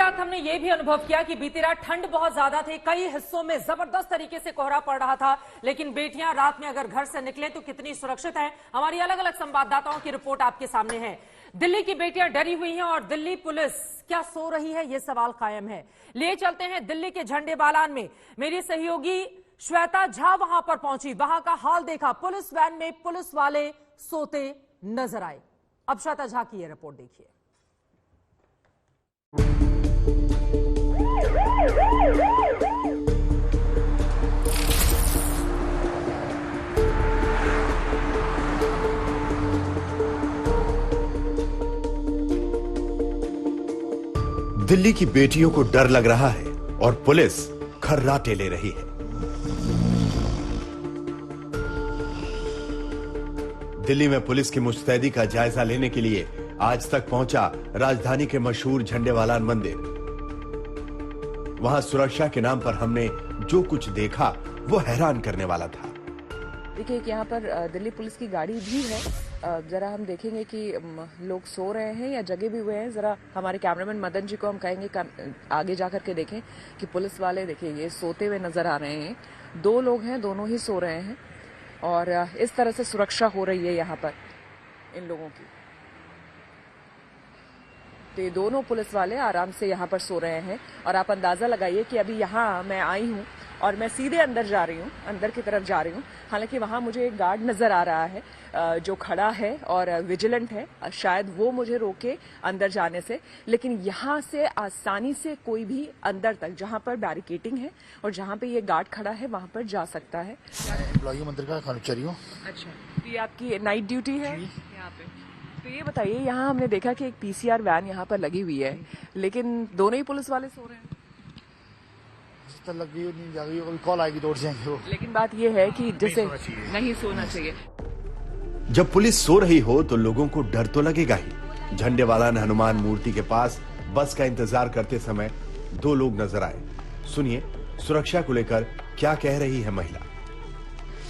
रात हमने ये भी अनुभव किया कि बीती रात ठंड बहुत ज्यादा थी, कई हिस्सों में जबरदस्त तरीके से कोहरा पड़ रहा था। लेकिन बेटियां रात में अगर घर से निकले तो कितनी सुरक्षित हैं, हमारी अलग अलग संवाददाताओं की रिपोर्ट आपके सामने है। दिल्ली की बेटियां डरी हुई हैं और दिल्ली पुलिस क्या सो रही है, ये सवाल कायम है। ले चलते हैं दिल्ली के झंडेबालान में। मेरी सहयोगी श्वेता झा वहां पर पहुंची, वहां का हाल देखा। पुलिस वैन में पुलिस वाले सोते नजर आए। अब श्वेता झा की ये रिपोर्ट देखिए। दिल्ली की बेटियों को डर लग रहा है और पुलिस खर्राटे ले रही है। दिल्ली में पुलिस की मुस्तैदी का जायजा लेने के लिए आज तक पहुंचा राजधानी के मशहूर झंडेवालान मंदिर। वहां सुरक्षा के नाम पर हमने जो कुछ देखा वो हैरान करने वाला था। देखिए यहाँ पर दिल्ली पुलिस की गाड़ी भी है। जरा हम देखेंगे कि लोग सो रहे हैं या जगे भी हुए हैं। जरा हमारे कैमरामैन मदन जी को हम कहेंगे आगे जाकर के देखें कि पुलिस वाले देखिए ये सोते हुए नजर आ रहे हैं। दो लोग हैं, दोनों ही सो रहे हैं और इस तरह से सुरक्षा हो रही है यहाँ पर इन लोगों की। तो ये दोनों पुलिस वाले आराम से यहाँ पर सो रहे हैं और आप अंदाजा लगाइए कि अभी यहाँ मैं आई हूँ और मैं सीधे अंदर जा रही हूँ, अंदर की तरफ जा रही हूँ। हालांकि वहाँ मुझे एक गार्ड नजर आ रहा है जो खड़ा है और विजिलेंट है, शायद वो मुझे रोके अंदर जाने से। लेकिन यहाँ से आसानी से कोई भी अंदर तक, जहाँ पर बैरिकेटिंग है और जहाँ पे ये गार्ड खड़ा है, वहाँ पर जा सकता है। एम्प्लॉई मंदिर का कर्मचारी हूँ। अच्छा, तो ये आपकी नाइट ड्यूटी है यहाँ पे? तो ये बताइए, यहाँ हमने देखा कि एक पीसीआर वैन यहाँ पर लगी हुई है, लेकिन दोनों ही पुलिस वाले सो रहे हैं। लगी नहीं जाएगी, कॉल आएगी दौड़ जाएंगे वो। लेकिन बात ये है कि जैसे नहीं सोना चाहिए। जब पुलिस सो रही हो तो लोगों को डर तो लगेगा ही। झंडेवालान हनुमान मूर्ति के पास बस का इंतजार करते समय दो लोग नजर आए। सुनिए सुरक्षा को लेकर क्या कह रही है महिला।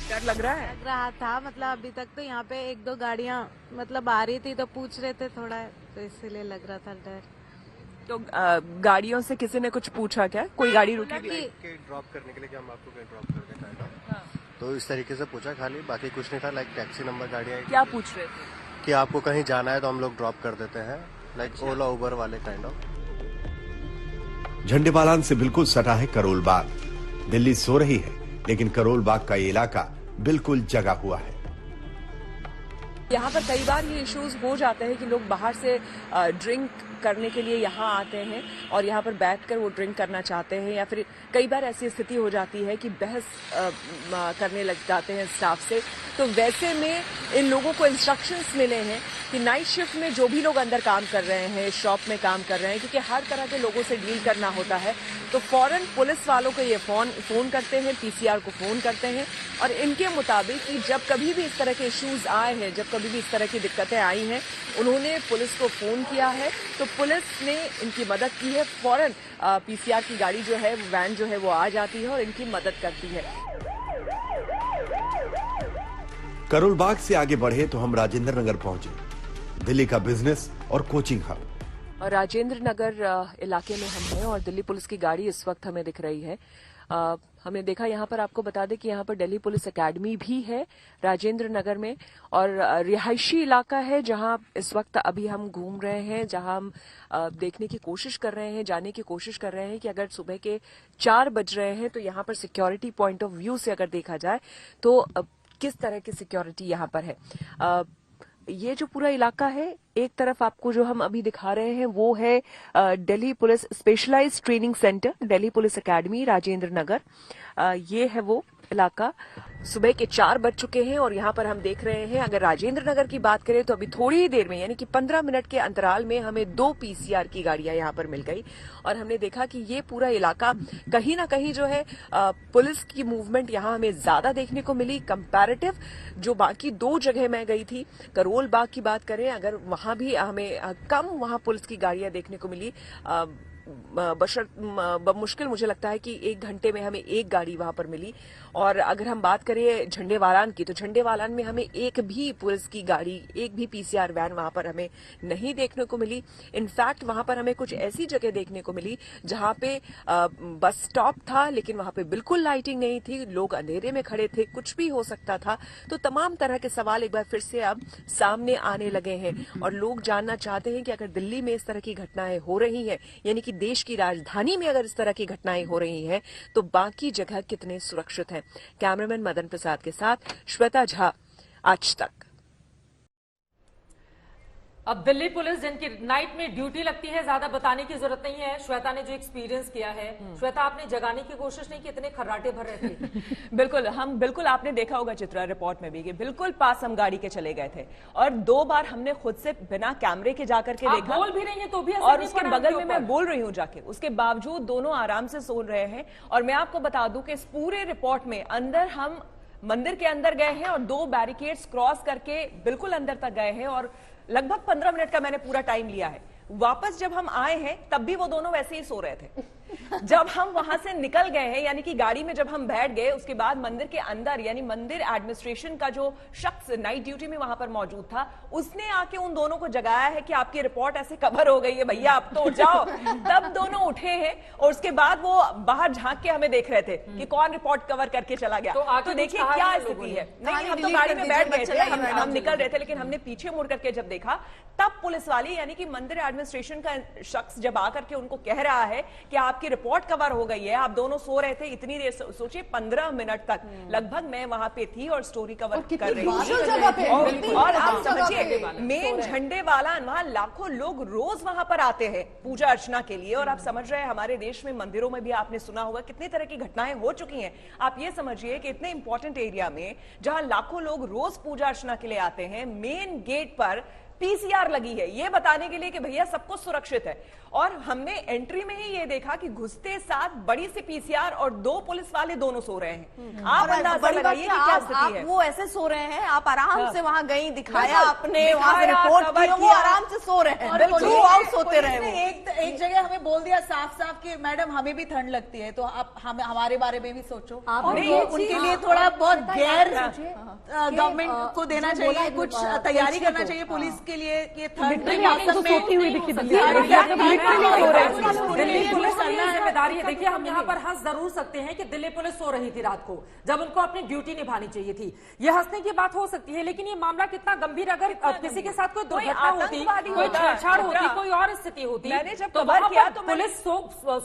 डर लग रहा है? लग रहा था, मतलब अभी तक तो यहाँ पे एक दो गाड़ियाँ मतलब आ रही थी तो पूछ रहे थे थोड़ा, तो इसीलिए लग रहा था डर। तो गाड़ियों से किसी ने कुछ पूछा क्या? कोई गाड़ी रुकी भी? ड्रॉप करने के लिए कि हम आपको कहीं ड्रॉप कर दें, तो इस तरीके से पूछा, खाली बाकी कुछ नहीं था। लाइक टैक्सी नंबर गाड़ियाँ क्या पूछ रहे थे? कि आपको कहीं जाना है तो हम लोग ड्रॉप कर देते हैं, लाइक ओला उबर वाले काइंड ऑफ। झंडेवालान से बिल्कुल सटा है करोल बाग। दिल्ली सो रही है लेकिन करोल बाग का ये इलाका बिल्कुल जगा हुआ है। यहाँ पर कई बार ये इश्यूज हो जाते हैं कि लोग बाहर से ड्रिंक करने के लिए यहाँ आते हैं और यहाँ पर बैठकर वो ड्रिंक करना चाहते हैं, या फिर कई बार ऐसी स्थिति हो जाती है कि बहस करने लग जाते हैं स्टाफ से। तो वैसे में इन लोगों को इंस्ट्रक्शंस मिले हैं कि नाइट शिफ्ट में जो भी लोग अंदर काम कर रहे हैं, शॉप में काम कर रहे हैं, क्योंकि हर तरह के लोगों से डील करना होता है, तो फौरन पुलिस वालों को ये फोन करते हैं, पीसीआर को फोन करते हैं और इनके मुताबिक कि जब कभी भी इस तरह के इश्यूज आए हैं, जब कभी भी इस तरह की दिक्कतें आई हैं, उन्होंने पुलिस को फोन किया है तो पुलिस ने इनकी मदद की है। फौरन पीसीआर की गाड़ी जो है, वैन जो है वो आ जाती है और इनकी मदद करती है। करोल बाग से आगे बढ़े तो हम राजेंद्र नगर पहुंचे, दिल्ली का बिजनेस और कोचिंग हब। राजेंद्र नगर इलाके में हम हैं और दिल्ली पुलिस की गाड़ी इस वक्त हमें दिख रही है। हमने देखा यहाँ पर, आपको बता दें कि यहाँ पर दिल्ली पुलिस एकेडमी भी है राजेंद्र नगर में, और रिहायशी इलाका है जहाँ इस वक्त अभी हम घूम रहे हैं, जहाँ हम देखने की कोशिश कर रहे हैं, जाने की कोशिश कर रहे हैं कि अगर सुबह के 4 बज रहे हैं तो यहाँ पर सिक्योरिटी पॉइंट ऑफ व्यू से अगर देखा जाए तो किस तरह की सिक्योरिटी यहाँ पर है। ये जो पूरा इलाका है, एक तरफ आपको जो हम अभी दिखा रहे हैं वो है Delhi police specialised training centre, Delhi police academy Rajendra Nagar. ये है वो इलाका। सुबह के 4 बज चुके हैं और यहाँ पर हम देख रहे हैं, अगर राजेंद्र नगर की बात करें तो अभी थोड़ी ही देर में, यानी कि 15 मिनट के अंतराल में हमें 2 पीसीआर की गाड़ियां यहाँ पर मिल गई और हमने देखा कि ये पूरा इलाका कहीं ना कहीं जो है पुलिस की मूवमेंट यहाँ हमें ज्यादा देखने को मिली कंपैरेटिव जो बाकी 2 जगह मैं गई थी। करोल बाग की बात करें अगर, वहां भी हमें कम वहां पुलिस की गाड़ियां देखने को मिली। मुश्किल मुझे लगता है कि 1 घंटे में हमें एक गाड़ी वहां पर मिली। और अगर हम बात करें झंडेवालान की, तो झंडेवालान में हमें एक भी पुलिस की गाड़ी, एक भी पीसीआर वैन वहां पर हमें नहीं देखने को मिली। इनफैक्ट वहां पर हमें कुछ ऐसी जगह देखने को मिली जहां पे बस स्टॉप था, लेकिन वहां पे बिल्कुल लाइटिंग नहीं थी, लोग अंधेरे में खड़े थे, कुछ भी हो सकता था। तो तमाम तरह के सवाल एक बार फिर से अब सामने आने लगे हैं और लोग जानना चाहते हैं कि अगर दिल्ली में इस तरह की घटनाएं हो रही हैं, यानी कि देश की राजधानी में अगर इस तरह की घटनाएं हो रही हैं, तो बाकी जगह कितने सुरक्षित हैं। कैमरामैन मदन प्रसाद के साथ श्वेता झा, आज तक। अब दिल्ली पुलिस जिनकी नाइट में ड्यूटी लगती है, ज्यादा बताने की जरूरत नहीं है। श्वेता ने जो एक्सपीरियंस किया है, श्वेता आपने जगाने की कोशिश नहीं की, इतने खर्राटे भर रहे थे। बिल्कुल आपने देखा होगा चित्रा रिपोर्ट में भी कि बिल्कुल पास हम गाड़ी के चले गए थे और 2 बार हमने खुद से बिना कैमरे के जाकर के देखा। बोल भी रही है तो भी और उसके बगल में मैं बोल रही हूँ जाके, उसके बावजूद दोनों आराम से सो रहे हैं। और मैं आपको बता दूं कि इस पूरे रिपोर्ट में अंदर हम मंदिर के अंदर गए हैं और 2 बैरिकेड्स क्रॉस करके बिल्कुल अंदर तक गए हैं और लगभग 15 मिनट का मैंने पूरा टाइम लिया है। वापस जब हम आए हैं तब भी वो दोनों वैसे ही सो रहे थे। जब हम वहां से निकल गए हैं, यानी कि गाड़ी में जब हम बैठ गए, उसके बाद मंदिर के अंदर यानी मंदिर एडमिनिस्ट्रेशन का जो शख्स नाइट ड्यूटी में वहां पर मौजूद था, उसने आके उन दोनों को जगाया है कि आपकी रिपोर्ट ऐसे कवर हो गई है भैया, अब तो उठ जाओ। तब दोनों उठे हैं और उसके बाद वो बाहर झांक के हमें देख रहे थे कि कौन रिपोर्ट कवर करके चला गया। तो देखिए क्या स्थिति है। नहीं, हम तो गाड़ी में बैठ गए थे, हम निकल रहे थे, लेकिन हमने पीछे मुड़ करके जब देखा, तब पुलिस वाली यानी कि मंदिर एडमिनिस्ट्रेशन का शख्स जब आकर के उनको कह रहा है कि आपकी रिपोर्ट कवर हो गई है, आप दोनों सो रहे थे इतनी देर, सोचिए 15 मिनट तक लगभग मैं वहां पे थी और स्टोरी कवर कर रही थी। और आप समझिए मेन झंडेवाला, वहां लाखों लोग रोज वहां पर आते हैं पूजा अर्चना के लिए। और आप समझ रहे हैं हमारे देश में मंदिरों में भी आपने सुना होगा कितनी तरह की घटनाएं हो चुकी हैं। आप ये समझिए कि इतने इंपॉर्टेंट एरिया में जहां लाखों लोग रोज पूजा अर्चना के लिए आते हैं, मेन गेट पर पीसीआर लगी है ये बताने के लिए कि भैया सब कुछ सुरक्षित है। और हमने एंट्री में ही ये देखा कि घुसते साथ बड़ी सी पीसीआर और 2 पुलिस वाले दोनों सो रहे हैं। आप अंदाजा लगाइए कि क्या स्थिति है। वो ऐसे सो रहे हैं, आप आराम से वहां गई, दिखाया आपने, वहां से रिपोर्ट की, वो आराम से सो रहे हैं, बिल्कुल सोते रहे। एक जगह हमें बोल दिया साफ साफ कि मैडम हमें भी ठंड लगती है, तो आप हमारे बारे में भी सोचो। उनके लिए थोड़ा बहुत गैर गवर्नमेंट को देना चाहिए, कुछ तैयारी करना चाहिए पुलिस के लिए। ये ठंड दिल्ली पुलिस की जिम्मेदारी है। देखिए, हम यहाँ पर हंस जरूर सकते हैं कि दिल्ली पुलिस सो रही थी रात को जब उनको अपनी ड्यूटी निभानी चाहिए थी, ये हंसने की बात हो सकती है। लेकिन ये मामला कितना गंभीर, अगर किसी के साथ कोई दुर्घटना होती, कोई छेड़छाड़ होती, कोई और स्थिति होती, मैंने जब तो कवर किया तो पुलिस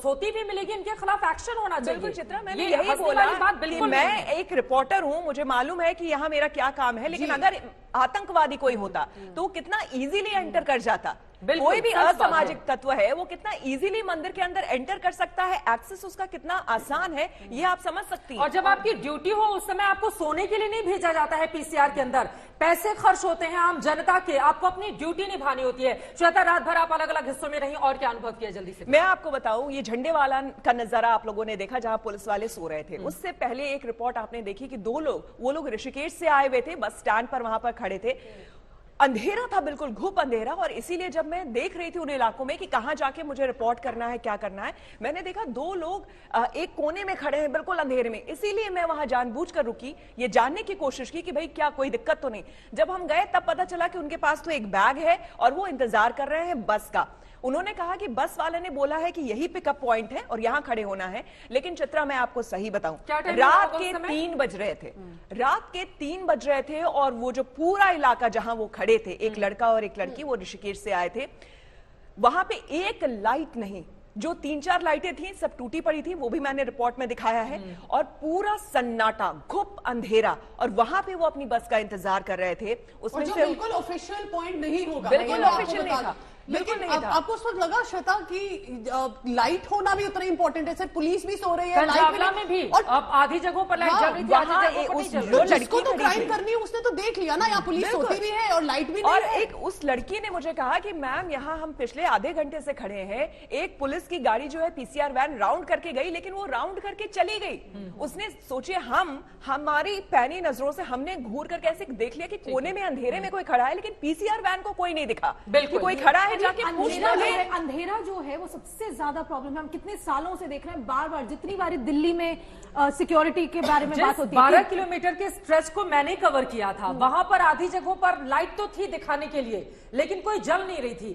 सोती भी मिलेगी, इनके खिलाफ एक्शन होना चाहिए। बिल्कुल चित्रा, मैंने यही बोला कि मैं एक रिपोर्टर हूं, मुझे मालूम है कि यहाँ मेरा क्या काम है, लेकिन अगर आतंकवादी कोई होता तो कितना इजीली एंटर कर जाता। कोई भी असामाजिक तत्व है वो कितना इजीली मंदिर के अंदर एंटर कर सकता है, एक्सेस उसका कितना आसान है, ये आप समझ सकती हैं। और जब आपकी ड्यूटी हो उस समय आपको सोने के लिए नहीं भेजा जाता है पीसीआर के अंदर, पैसे खर्च होते हैं आम जनता के, आपको अपनी ड्यूटी निभानी होती है। श्वेता, रात भर आप अलग अलग हिस्सों में रही और क्या अनुभव किया, जल्दी से। मैं आपको बताऊं, ये झंडेवाला का नजारा आप लोगों ने देखा जहां पुलिस वाले सो रहे थे। उससे पहले एक रिपोर्ट आपने देखी कि 2 लोग, वो लोग ऋषिकेश से आए हुए थे, बस स्टैंड पर वहां पर खड़े थे, अंधेरा था, बिल्कुल घुप अंधेरा। और इसीलिए जब मैं देख रही थी उन इलाकों में कि कहां जाके मुझे रिपोर्ट करना है, क्या करना है, मैंने देखा 2 लोग एक कोने में खड़े हैं बिल्कुल अंधेरे में। इसीलिए मैं वहां जानबूझकर रुकी, ये जानने की कोशिश की कि भाई क्या कोई दिक्कत तो नहीं। जब हम गए तब पता चला कि उनके पास तो एक बैग है और वो इंतजार कर रहे हैं बस का। उन्होंने कहा कि बस वाले ने बोला है कि यही पिकअप पॉइंट है और यहां खड़े होना है। लेकिन चित्रा, मैं आपको सही बताऊं, रात के 3 बज रहे थे, रात के 3 बज रहे थे और वो जो पूरा इलाका जहां वो खड़े थे, एक लड़का और एक लड़की, वो ऋषिकेश से आए थे, वहां पे एक लाइट नहीं, जो 3-4 लाइटें थी सब टूटी पड़ी थी, वो भी मैंने रिपोर्ट में दिखाया है। और पूरा सन्नाटा, घुप अंधेरा, और वहां पे वो अपनी बस का इंतजार कर रहे थे। उसमें जो बिल्कुल ऑफिशियल पॉइंट नहीं होगा, बिल्कुल ऑफिशियल नहीं था। लेकिन आपको उस वक्त लगा श्वेता कि लाइट होना भी उतना इंपॉर्टेंट है? सर, पुलिस भी सो रही है, लाइट में भी, और अब आधी जगहों पर लाइट जल रही थी, आधी जगहों पर जो लड़की तो क्राइम करनी है उसने तो देख लिया ना, यहाँ पुलिस सोती भी है और लाइट भी नहीं और है। एक उस लड़की ने मुझे कहा कि मैम यहाँ हम पिछले आधे घंटे से खड़े हैं, एक पुलिस की गाड़ी जो है पीसीआर वैन राउंड करके गई, लेकिन वो राउंड करके चली गई। उसने सोचिए, हमारी पैनी नजरों से हमने घूर कर कैसे देख लिया कि कोने में अंधेरे में कोई खड़ा है, लेकिन पीसीआर वैन को कोई नहीं दिखा, बिल्कुल कोई खड़ा है जाके पूछ तो ले। अंधेरा जो है वो सबसे ज्यादा प्रॉब्लम है। हम कितने सालों से देख रहे हैं, बार बार जितनी बार दिल्ली में सिक्योरिटी के बारे में बात होती है। 12 किलोमीटर के स्ट्रेच को मैंने कवर किया था, वहां पर आधी जगहों पर लाइट तो थी दिखाने के लिए, लेकिन कोई जल नहीं रही थी।